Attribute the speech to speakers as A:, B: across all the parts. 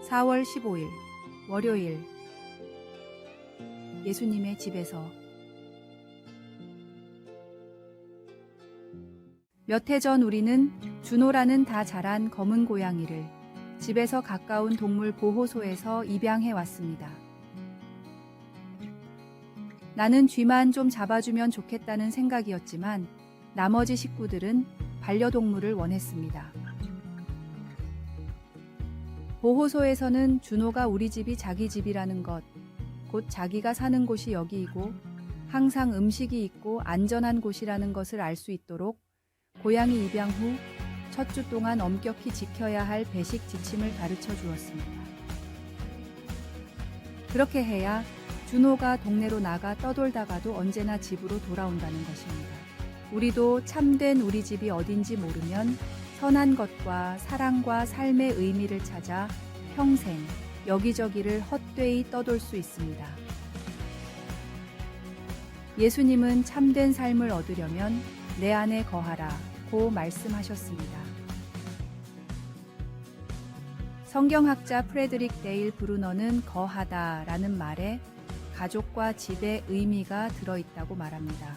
A: 4월 15일 월요일 예수님의 집에서 몇 해 전 우리는 준호라는 다 자란 검은 고양이를 집에서 가까운 동물 보호소에서 입양해 왔습니다. 나는 쥐만 좀 잡아주면 좋겠다는 생각이었지만 나머지 식구들은 반려동물을 원했습니다. 보호소에서는 준호가 우리 집이 자기 집이라는 것, 곧 자기가 사는 곳이 여기이고 항상 음식이 있고 안전한 곳이라는 것을 알 수 있도록 고양이 입양 후 첫 주 동안 엄격히 지켜야 할 배식 지침을 가르쳐 주었습니다. 그렇게 해야 준호가 동네로 나가 떠돌다가도 언제나 집으로 돌아온다는 것입니다. 우리도 참된 우리 집이 어딘지 모르면 선한 것과 사랑과 삶의 의미를 찾아 평생 여기저기를 헛되이 떠돌 수 있습니다. 예수님은 참된 삶을 얻으려면 내 안에 거하라 고 말씀하셨습니다. 성경학자 프레드릭 데일 브루너는 거하다 라는 말에 가족과 집의 의미가 들어있다고 말합니다.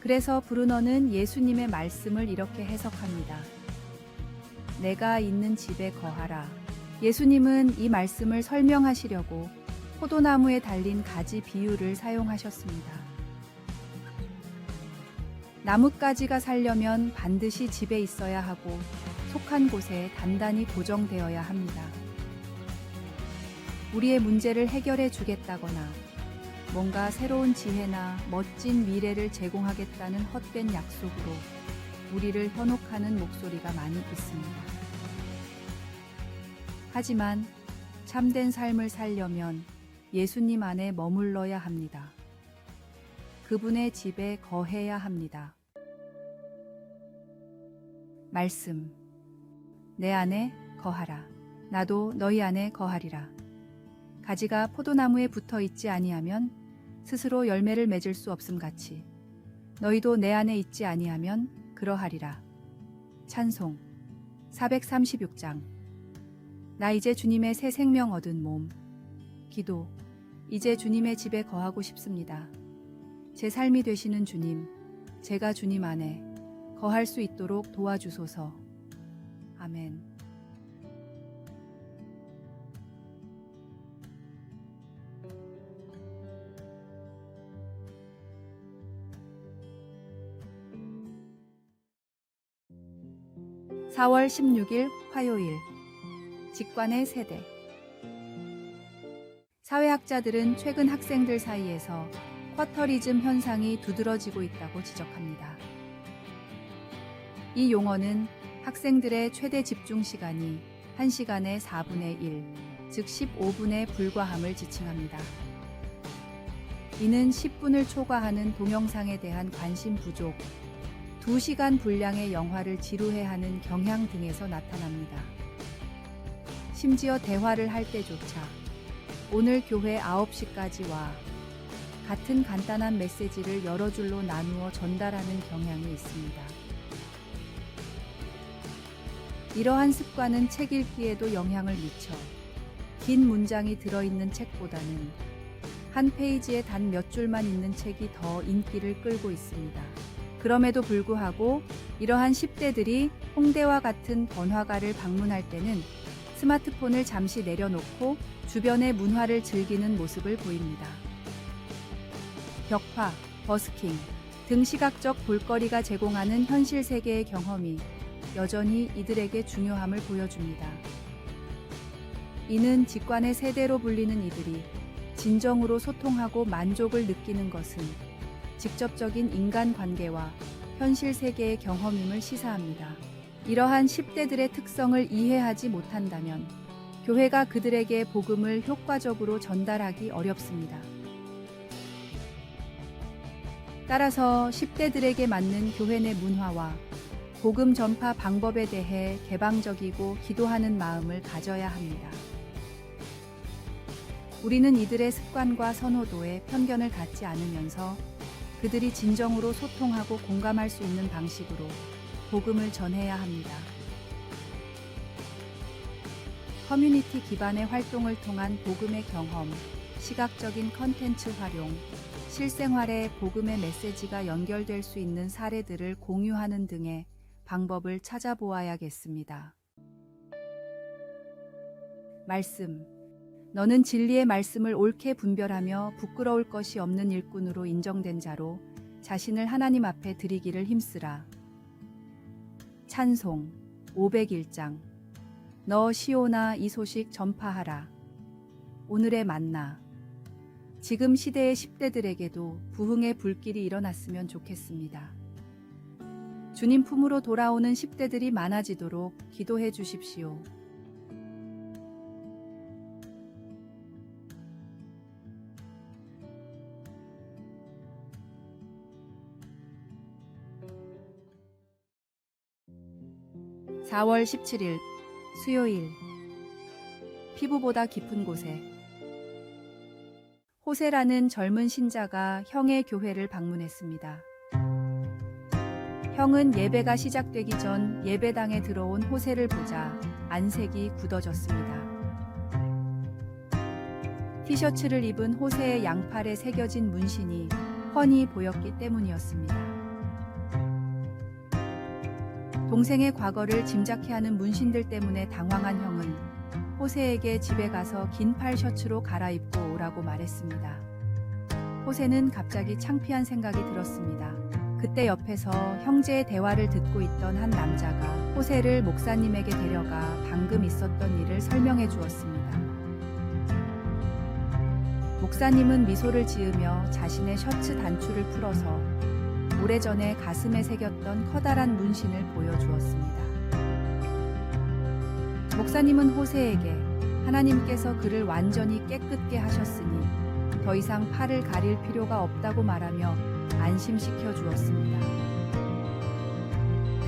A: 그래서 브루너는 예수님의 말씀을 이렇게 해석합니다. 내가 있는 집에 거하라. 예수님은 이 말씀을 설명하시려고 포도나무에 달린 가지 비유를 사용하셨습니다. 나뭇가지가 살려면 반드시 집에 있어야 하고 속한 곳에 단단히 고정되어야 합니다. 우리의 문제를 해결해 주겠다거나 뭔가 새로운 지혜나 멋진 미래를 제공하겠다는 헛된 약속으로 우리를 현혹하는 목소리가 많이 있습니다. 하지만 참된 삶을 살려면 예수님 안에 머물러야 합니다. 그분의 집에 거해야 합니다. 말씀. 내 안에 거하라. 나도 너희 안에 거하리라. 가지가 포도나무에 붙어 있지 아니하면 스스로 열매를 맺을 수 없음 같이 너희도 내 안에 있지 아니하면 그러하리라. 찬송 436장. 나 이제 주님의 새 생명 얻은 몸. 기도. 이제 주님의 집에 거하고 싶습니다. 제 삶이 되시는 주님, 제가 주님 안에 거할 수 있도록 도와주소서. 아멘. (4월 16일) 화요일 직관의 세대. 사회학자들은 최근 학생들 사이에서 쿼터리즘 현상이 두드러지고 있다고 지적합니다. 이 용어는 학생들의 최대 집중 시간이 1시간의 4분의 1, 즉 15분에 불과함을 지칭합니다. 이는 10분을 초과하는 동영상에 대한 관심 부족, 2시간 분량의 영화를 지루해하는 경향 등에서 나타납니다. 심지어 대화를 할 때조차 오늘 교회 9시까지 와 같은 간단한 메시지를 여러 줄로 나누어 전달하는 경향이 있습니다. 이러한 습관은 책 읽기에도 영향을 미쳐 긴 문장이 들어있는 책보다는 한 페이지에 단 몇 줄만 있는 책이 더 인기를 끌고 있습니다. 그럼에도 불구하고 이러한 10대들이 홍대와 같은 번화가를 방문할 때는 스마트폰을 잠시 내려놓고 주변의 문화를 즐기는 모습을 보입니다. 벽화, 버스킹 등 시각적 볼거리가 제공하는 현실 세계의 경험이 여전히 이들에게 중요함을 보여줍니다. 이는 직관의 세대로 불리는 이들이 진정으로 소통하고 만족을 느끼는 것은 직접적인 인간관계와 현실 세계의 경험임을 시사합니다. 이러한 10대들의 특성을 이해하지 못한다면 교회가 그들에게 복음을 효과적으로 전달하기 어렵습니다. 따라서 10대들에게 맞는 교회 내 문화와 복음 전파 방법에 대해 개방적이고 기도하는 마음을 가져야 합니다. 우리는 이들의 습관과 선호도에 편견을 갖지 않으면서 그들이 진정으로 소통하고 공감할 수 있는 방식으로 복음을 전해야 합니다. 커뮤니티 기반의 활동을 통한 복음의 경험, 시각적인 컨텐츠 활용, 실생활에 복음의 메시지가 연결될 수 있는 사례들을 공유하는 등의 방법을 찾아보아야겠습니다. 말씀. 너는 진리의 말씀을 옳게 분별하며 부끄러울 것이 없는 일꾼으로 인정된 자로 자신을 하나님 앞에 드리기를 힘쓰라. 찬송 501장. 너 시온아 이 소식 전파하라. 오늘의 만나. 지금 시대의 10대들에게도 부흥의 불길이 일어났으면 좋겠습니다. 주님 품으로 돌아오는 10대들이 많아지도록 기도해 주십시오. (4월 17일) 수요일. 피부보다 깊은 곳에. 호세라는 젊은 신자가 형의 교회를 방문했습니다. 형은 예배가 시작되기 전 예배당에 들어온 호세를 보자 안색이 굳어졌습니다. 티셔츠를 입은 호세의 양팔에 새겨진 문신이 훤히 보였기 때문이었습니다. 동생의 과거를 짐작해하는 문신들 때문에 당황한 형은 호세에게 집에 가서 긴팔 셔츠로 갈아입고 오라고 말했습니다. 호세는 갑자기 창피한 생각이 들었습니다. 그때 옆에서 형제의 대화를 듣고 있던 한 남자가 호세를 목사님에게 데려가 방금 있었던 일을 설명해 주었습니다. 목사님은 미소를 지으며 자신의 셔츠 단추를 풀어서 오래전에 가슴에 새겼던 커다란 문신을 보여주었습니다. 목사님은 호세에게 하나님께서 그를 완전히 깨끗게 하셨으니 더 이상 팔을 가릴 필요가 없다고 말하며 안심시켜 주었습니다.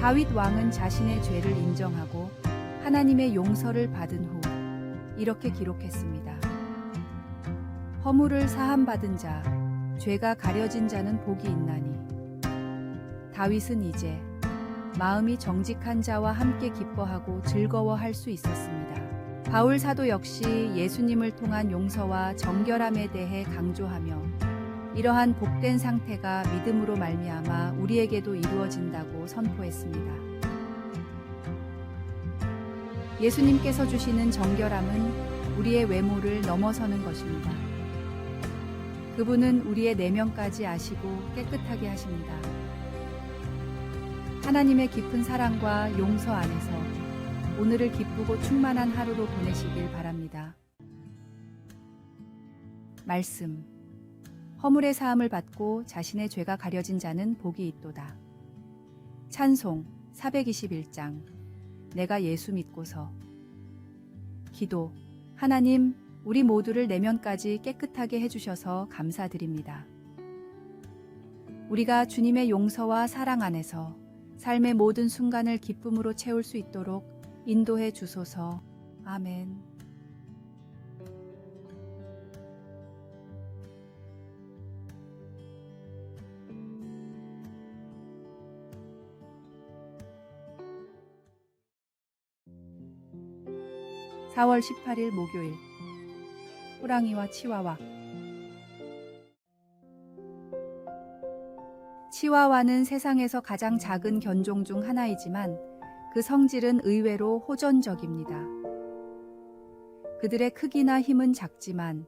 A: 다윗 왕은 자신의 죄를 인정하고 하나님의 용서를 받은 후 이렇게 기록했습니다. 허물을 사함받은 자, 죄가 가려진 자는 복이 있나니. 다윗은 이제 마음이 정직한 자와 함께 기뻐하고 즐거워할 수 있었습니다. 바울 사도 역시 예수님을 통한 용서와 정결함에 대해 강조하며 이러한 복된 상태가 믿음으로 말미암아 우리에게도 이루어진다고 선포했습니다. 예수님께서 주시는 정결함은 우리의 외모를 넘어서는 것입니다. 그분은 우리의 내면까지 아시고 깨끗하게 하십니다. 하나님의 깊은 사랑과 용서 안에서 오늘을 기쁘고 충만한 하루로 보내시길 바랍니다. 말씀. 허물의 사함을 받고 자신의 죄가 가려진 자는 복이 있도다. 찬송 421장. 내가 예수 믿고서. 기도. 하나님, 우리 모두를 내면까지 깨끗하게 해주셔서 감사드립니다. 우리가 주님의 용서와 사랑 안에서 삶의 모든 순간을 기쁨으로 채울 수 있도록 인도해 주소서. 아멘. (4월 18일) 목요일. 호랑이와 치와와. 치와와는 세상에서 가장 작은 견종 중 하나이지만 그 성질은 의외로 호전적입니다. 그들의 크기나 힘은 작지만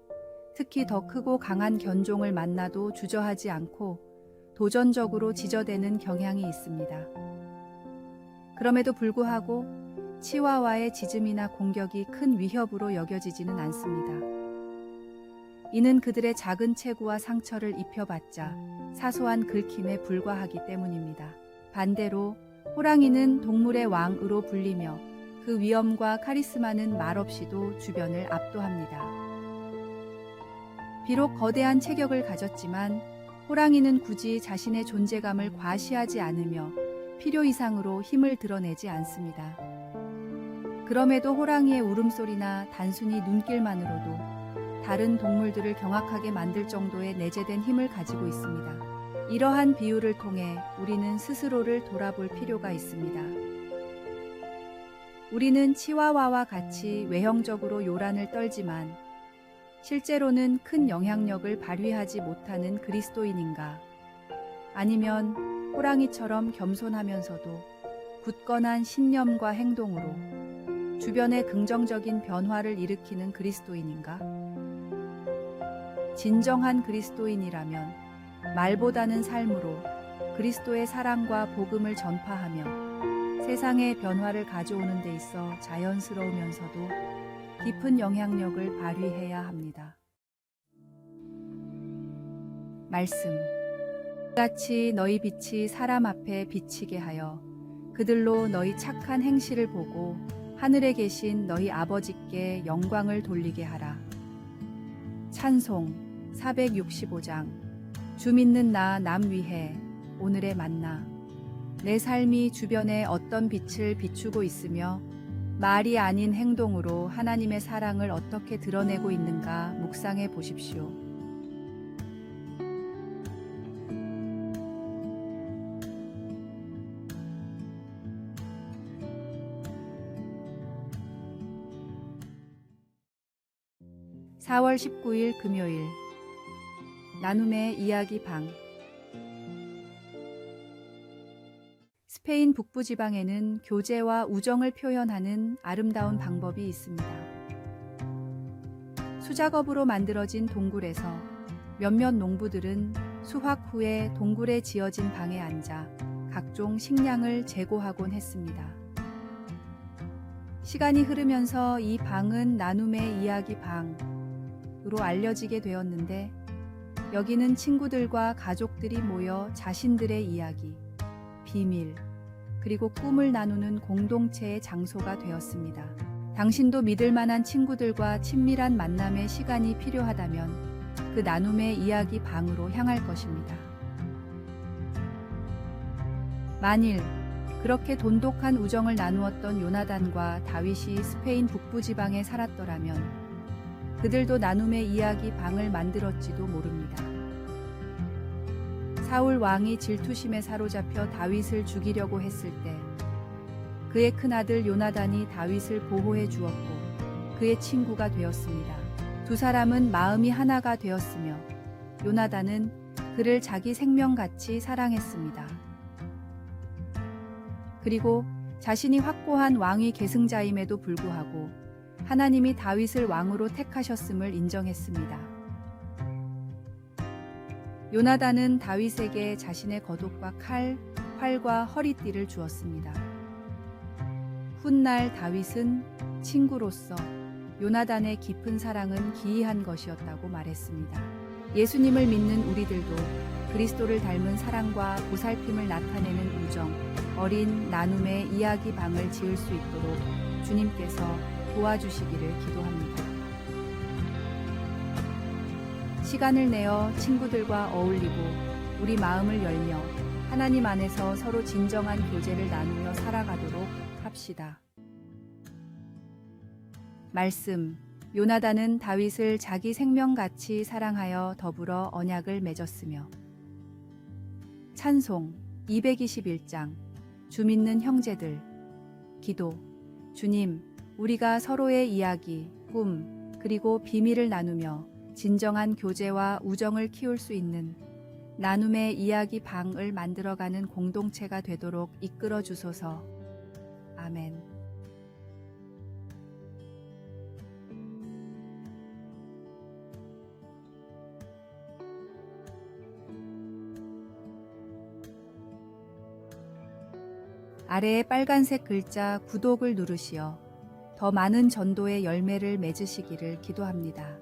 A: 특히 더 크고 강한 견종을 만나도 주저하지 않고 도전적으로 지저대는 경향이 있습니다. 그럼에도 불구하고 치와와의 짖음이나 공격이 큰 위협으로 여겨지지는 않습니다. 이는 그들의 작은 체구와 상처를 입혀봤자 사소한 긁힘에 불과하기 때문입니다. 반대로 호랑이는 동물의 왕으로 불리며 그 위엄과 카리스마는 말없이도 주변을 압도합니다. 비록 거대한 체격을 가졌지만 호랑이는 굳이 자신의 존재감을 과시하지 않으며 필요 이상으로 힘을 드러내지 않습니다. 그럼에도 호랑이의 울음소리나 단순히 눈길만으로도 다른 동물들을 경악하게 만들 정도의 내재된 힘을 가지고 있습니다. 이러한 비유를 통해 우리는 스스로를 돌아볼 필요가 있습니다. 우리는 치와와와 같이 외형적으로 요란을 떨지만 실제로는 큰 영향력을 발휘하지 못하는 그리스도인인가? 아니면 호랑이처럼 겸손하면서도 굳건한 신념과 행동으로 주변에 긍정적인 변화를 일으키는 그리스도인인가? 진정한 그리스도인이라면 말보다는 삶으로 그리스도의 사랑과 복음을 전파하며 세상의 변화를 가져오는 데 있어 자연스러우면서도 깊은 영향력을 발휘해야 합니다. 말씀. 같이 너희 빛이 사람 앞에 비치게 하여 그들로 너희 착한 행실을 보고 하늘에 계신 너희 아버지께 영광을 돌리게 하라. 찬송 465장. 주 믿는 나 남 위해 오늘의 만나. 내 삶이 주변에 어떤 빛을 비추고 있으며 말이 아닌 행동으로 하나님의 사랑을 어떻게 드러내고 있는가 묵상해 보십시오. (4월 19일) 금요일 나눔의 이야기 방. 스페인 북부지방에는 교제와 우정을 표현하는 아름다운 방법이 있습니다. 수작업으로 만들어진 동굴에서 몇몇 농부들은 수확 후에 동굴에 지어진 방에 앉아 각종 식량을 재고하곤 했습니다. 시간이 흐르면서 이 방은 나눔의 이야기 방으로 알려지게 되었는데, 여기는 친구들과 가족들이 모여 자신들의 이야기, 비밀, 그리고 꿈을 나누는 공동체의 장소가 되었습니다. 당신도 믿을 만한 친구들과 친밀한 만남의 시간이 필요하다면 그 나눔의 이야기 방으로 향할 것입니다. 만일 그렇게 돈독한 우정을 나누었던 요나단과 다윗이 스페인 북부지방에 살았더라면 그들도 나눔의 이야기 방을 만들었지도 모릅니다. 사울 왕이 질투심에 사로잡혀 다윗을 죽이려고 했을 때 그의 큰아들 요나단이 다윗을 보호해 주었고 그의 친구가 되었습니다. 두 사람은 마음이 하나가 되었으며 요나단은 그를 자기 생명같이 사랑했습니다. 그리고 자신이 확고한 왕위 계승자임에도 불구하고 하나님이 다윗을 왕으로 택하셨음을 인정했습니다. 요나단은 다윗에게 자신의 겉옷과 칼, 활과 허리띠를 주었습니다. 훗날 다윗은 친구로서 요나단의 깊은 사랑은 기이한 것이었다고 말했습니다. 예수님을 믿는 우리들도 그리스도를 닮은 사랑과 보살핌을 나타내는 우정, 어린 나눔의 이야기 방을 지을 수 있도록 주님께서 도와주시기를 기도합니다. 시간을 내어 친구들과 어울리고 우리 마음을 열며 하나님 안에서 서로 진정한 교제를 나누며 살아가도록 합시다. 말씀. 요나단은 다윗을 자기 생명같이 사랑하여 더불어 언약을 맺었으며. 찬송 221장. 주 믿는 형제들. 기도. 주님, 우리가 서로의 이야기, 꿈, 그리고 비밀을 나누며 진정한 교제와 우정을 키울 수 있는 나눔의 이야기 방을 만들어가는 공동체가 되도록 이끌어 주소서. 아멘. 아래의 빨간색 글자 구독을 누르시어 더 많은 전도의 열매를 맺으시기를 기도합니다.